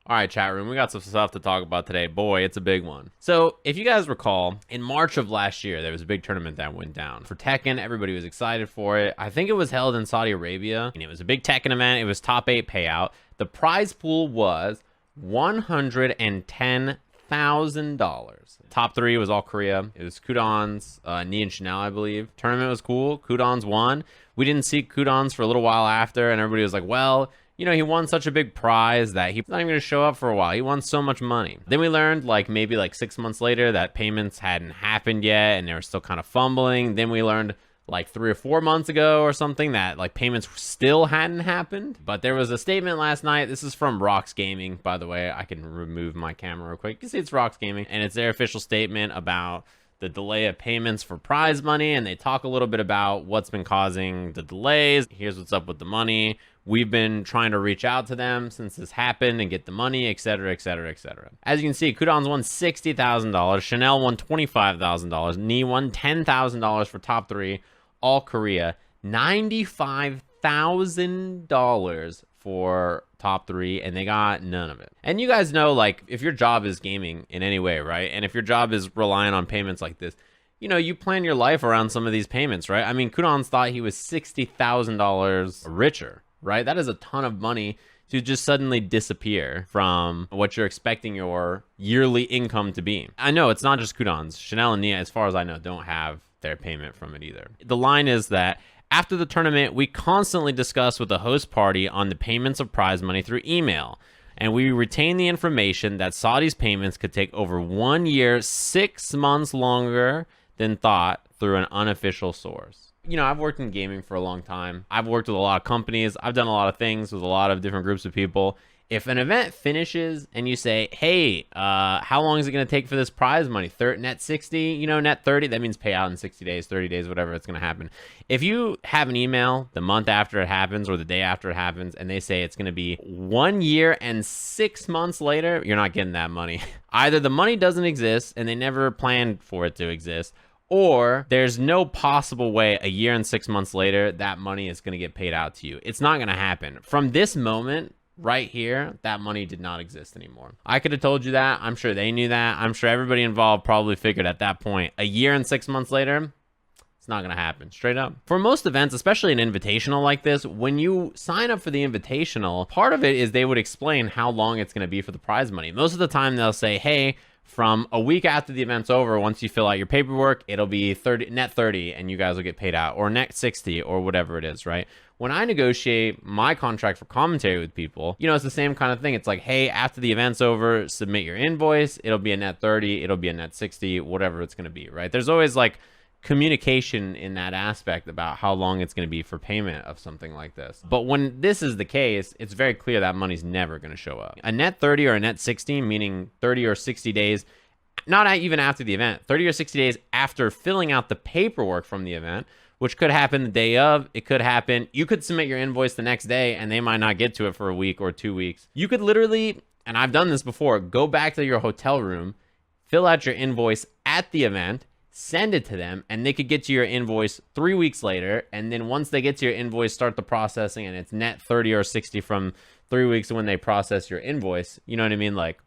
All right, chat room, we got some stuff to talk about today. Boy, it's a big one. So, if you guys recall, in March of last year, there was a big tournament that went down. For Tekken, everybody was excited for it. I think it was held in Saudi Arabia, and it was a big Tekken event. It was top 8 payout. The prize pool was $110,000. Top 3 was all Korea. It was Qudans, Ni and Chanel, I believe. Tournament was cool. Qudans won. We didn't see Qudans for a little while after, and everybody was like, well, you know, he won such a big prize that he's not even going to show up for a while. He won so much money. Then we learned, like, maybe like 6 months later that payments hadn't happened yet and they were still kind of fumbling. Then we learned like 3 or 4 months ago or something that like payments still hadn't happened. But there was a statement last night. This is from Rox Gaming, by the way. I can remove my camera real quick. You can see it's Rox Gaming, and it's their official statement about the delay of payments for prize money, and they talk a little bit about what's been causing the delays. Here's what's up with the money. We've been trying to reach out to them since this happened and get the money, etc., etc., etc. As you can see, Qudans won $60,000, Chanel won $25,000, Ni won $10,000 for top 3, all Korea, $95,000 for top 3, and they got none of it. And you guys know, like, if your job is gaming in any way, right? And if your job is relying on payments like this, you know, you plan your life around some of these payments, right? I mean, Qudans thought he was $60,000 richer, right? That is a ton of money to just suddenly disappear from what you're expecting your yearly income to be. I know it's not just Qudans. Chanel and Nia, as far as I know, don't have their payment from it either. The line is that after the tournament, we constantly discuss with the host party on the payments of prize money through email, and we retain the information that Saudi's payments could take over 1 year, 6 months longer than thought through an unofficial source. You know, I've worked in gaming for a long time. I've worked with a lot of companies. I've done a lot of things with a lot of different groups of people. If an event finishes and you say, hey, how long is it going to take for this prize money? Net 60, you know, net 30, that means pay out in 60 days, 30 days, whatever it's going to happen. If you have an email the month after it happens or the day after it happens and they say it's going to be 1 year and 6 months later, you're not getting that money. Either the money doesn't exist and they never planned for it to exist, or there's no possible way a year and 6 months later that money is going to get paid out to you. It's not going to happen. From this moment right here, that money did not exist anymore. I could have told you that. I'm sure they knew that. I'm sure everybody involved probably figured at that point, a year and 6 months later, it's not going to happen. Straight up. For most events, especially an invitational like this, when you sign up for the invitational, part of it is they would explain how long it's going to be for the prize money. Most of the time they'll say, hey, from a week after the event's over, once you fill out your paperwork, it'll be net 30 and you guys will get paid out, or net 60 or whatever it is, right? When I negotiate my contract for commentary with people, you know, it's the same kind of thing. It's like, hey, after the event's over, submit your invoice. It'll be a net 30. It'll be a net 60, whatever it's going to be, right? There's always like communication in that aspect about how long it's going to be for payment of something like this. But when this is the case, it's very clear that money's never going to show up. A net 30 or a net 60, meaning 30 or 60 days, not even after the event, 30 or 60 days after filling out the paperwork from the event, which could happen the day of. It could happen, you could submit your invoice the next day and they might not get to it for a week or 2 weeks. You could literally, and I've done this before, go back to your hotel room, fill out your invoice at the event, send it to them, and they could get to your invoice 3 weeks later. And then once they get to your invoice, start the processing, and it's net 30 or 60 from 3 weeks when they process your invoice. You know what I mean? Like,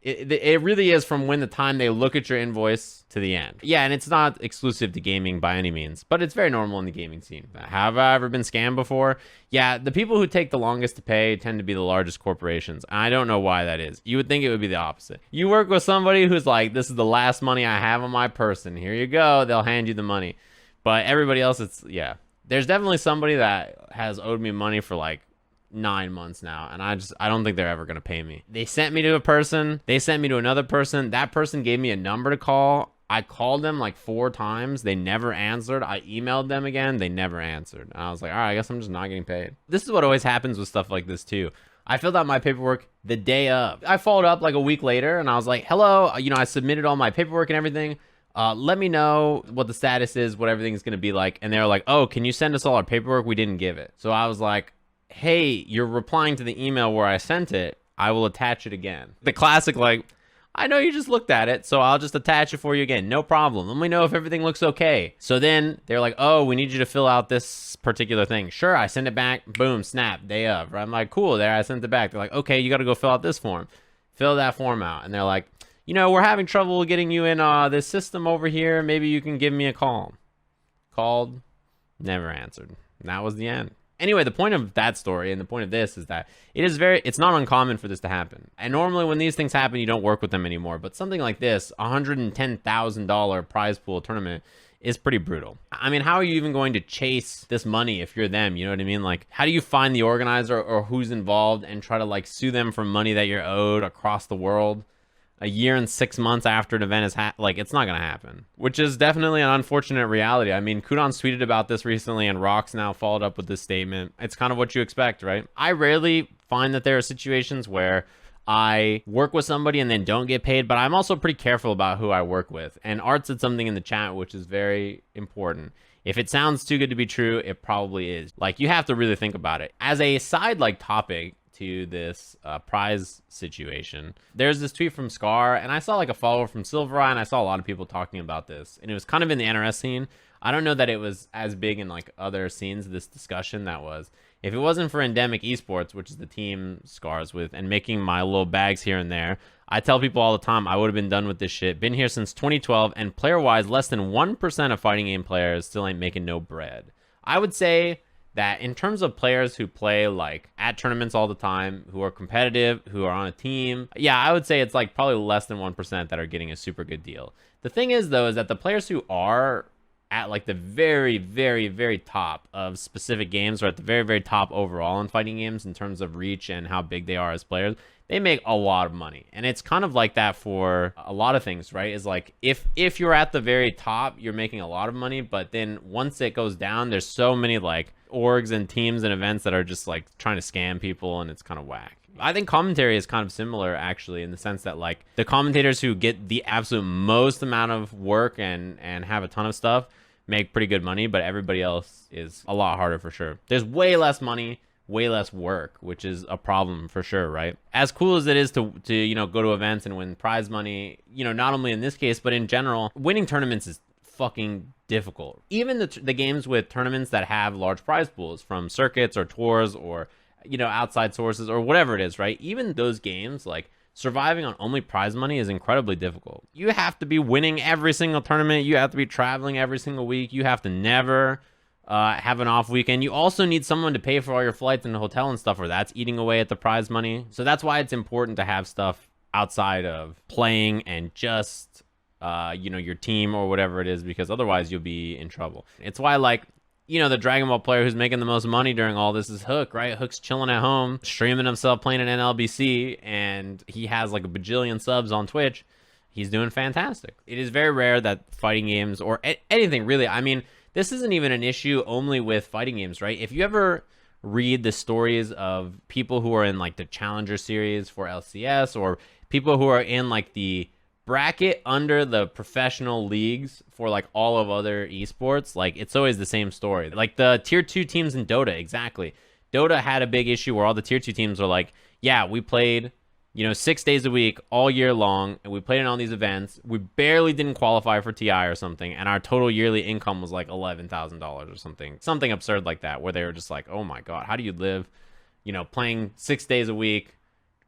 it really is from when the time they look at your invoice to the end. Yeah, and it's not exclusive to gaming by any means, but it's very normal in the gaming scene. Have I ever been scammed before? Yeah, the people who take the longest to pay tend to be the largest corporations. I don't know why that is. You would think it would be the opposite. You work with somebody who's like, this is the last money I have on my person. Here you go. They'll hand you the money. But everybody else, it's, yeah. There's definitely somebody that has owed me money for like 9 months now, and I don't think they're ever gonna pay me. They sent me to a person, they sent me to another person, that person gave me a number to call. I called them like 4 times, they never answered. I emailed them again, they never answered. And I was like, all right, I guess I'm just not getting paid. This is what always happens with stuff like this too. I filled out my paperwork the day of. I followed up like a week later and I was like, hello, you know, I submitted all my paperwork and everything. Let me know what the status is, what everything's gonna be like. And they were like, oh, can you send us all our paperwork? We didn't give it. So I was like, hey, you're replying to the email where I sent it. I will attach it again. The classic, like, I know you just looked at it, so I'll just attach it for you again. No problem. Let me know if everything looks okay. So then they're like, oh, we need you to fill out this particular thing. Sure, I send it back. Boom, snap, day of. I'm like, cool, there, I sent it back. They're like, okay, you got to go fill out this form. Fill that form out. And they're like, you know, we're having trouble getting you in this system over here. Maybe you can give me a call. Called, never answered. And that was the end. Anyway, the point of that story and the point of this is that it's not uncommon for this to happen. And normally when these things happen, you don't work with them anymore. But something like this, $110,000 prize pool tournament, is pretty brutal. I mean, how are you even going to chase this money if you're them? You know what I mean? Like, how do you find the organizer or who's involved and try to like sue them for money that you're owed across the world? A year and 6 months after an event is like, it's not gonna happen, which is definitely an unfortunate reality. I mean, Qudans tweeted about this recently, and Rox now followed up with this statement. It's kind of what you expect, right? I rarely find that there are situations where I work with somebody and then don't get paid, but I'm also pretty careful about who I work with. And Art said something in the chat which is very important. If it sounds too good to be true, it probably is. Like, you have to really think about it. As a side like topic to this prize situation, there's this tweet from Scar, and I saw like a follower from Silvereye, and I saw a lot of people talking about this, and it was kind of in the NRS scene. I don't know that it was as big in like other scenes of this discussion. That was, if it wasn't for Endemic Esports, which is the team Scar's with, and making my little bags here and there, I tell people all the time I would have been done with this shit. Been here since 2012, and player-wise, less than 1% of fighting game players still ain't making no bread. I would say that in terms of players who play like at tournaments all the time, who are competitive, who are on a team, yeah, I would say it's like probably less than 1% that are getting a super good deal. The thing is, though, is that the players who are at like the very, very, very top of specific games, or at the very, very top overall in fighting games in terms of reach and how big they are as players, they make a lot of money. And it's kind of like that for a lot of things, right? Is like, if you're at the very top, you're making a lot of money, but then once it goes down, there's so many like orgs and teams and events that are just like trying to scam people, and it's kind of whack. I think commentary is kind of similar, actually, in the sense that like the commentators who get the absolute most amount of work and have a ton of stuff make pretty good money, but everybody else is a lot harder for sure. There's way less money, way less work, which is a problem for sure, right? As cool as it is to you know, go to events and win prize money, you know, not only in this case, but in general, winning tournaments is fucking difficult. Even the games with tournaments that have large prize pools from circuits or tours or, you know, outside sources or whatever it is, right? Even those games, like, surviving on only prize money is incredibly difficult. You have to be winning every single tournament. You have to be traveling every single week. You have to never have an off weekend. You also need someone to pay for all your flights and the hotel and stuff, or that's eating away at the prize money. So that's why it's important to have stuff outside of playing and just you know, your team or whatever it is, because otherwise you'll be in trouble. It's why, like, you know, the Dragon Ball player who's making the most money during all this is Hook, right? Hook's chilling at home, streaming himself playing an NLBC, and he has like a bajillion subs on Twitch. He's doing fantastic. It is very rare that fighting games or anything really, I mean, this isn't even an issue only with fighting games, right? If you ever read the stories of people who are in like the Challenger series for LCS, or people who are in like the bracket under the professional leagues for like all of other esports, like, it's always the same story. Like the tier 2 teams in Dota, exactly. Dota had a big issue where all the tier 2 teams are like, yeah, we played, you know, 6 days a week all year long, and we played in all these events. We barely didn't qualify for TI or something, and our total yearly income was like $11,000 or something absurd like that, where they were just like, oh my god, how do you live, you know, playing 6 days a week,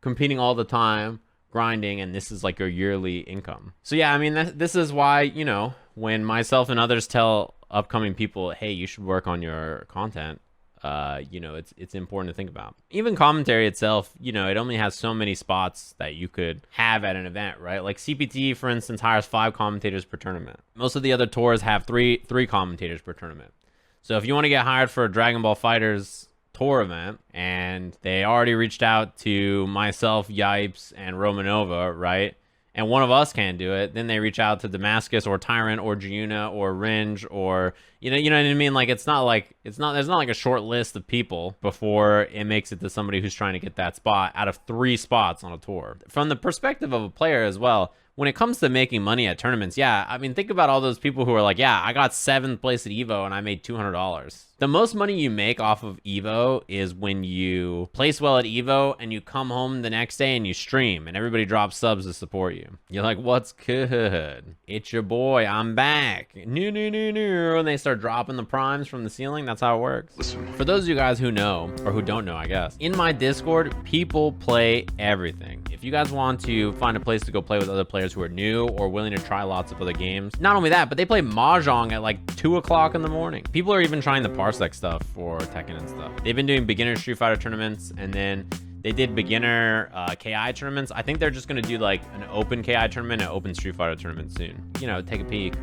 competing all the time, grinding, and this is like your yearly income. So yeah, I mean, this is why, you know, when myself and others tell upcoming people, hey, you should work on your content, you know, it's important to think about. Even commentary itself, you know, it only has so many spots that you could have at an event, right? Like CPT, for instance, hires 5 commentators per tournament. Most of the other tours have three commentators per tournament. So if you want to get hired for a Dragon Ball FighterZ tour event, and they already reached out to myself, Yipes, and Romanova, right? And one of us can't do it, then they reach out to Damascus or Tyrant or Giuna or Ringe, or you know what I mean? Like, there's not like a short list of people before it makes it to somebody who's trying to get that spot out of 3 spots on a tour. From the perspective of a player as well, when it comes to making money at tournaments, yeah, I mean, think about all those people who are like, yeah, I got 7th place at Evo and I made $200. The most money you make off of Evo is when you place well at Evo and you come home the next day and you stream and everybody drops subs to support you. You're like, what's good? It's your boy, I'm back. New. And they start dropping the primes from the ceiling. That's how it works. Listen. For those of you guys who know, or who don't know, I guess, in my Discord, people play everything. If you guys want to find a place to go play with other players who are new or willing to try lots of other games, not only that, but they play Mahjong at like 2 o'clock in the morning. People are even trying the Parsec stuff for Tekken and stuff. They've been doing beginner Street Fighter tournaments, and then they did beginner KI tournaments. I think they're just gonna do like an open KI tournament and an open Street Fighter tournament soon. You know, take a peek.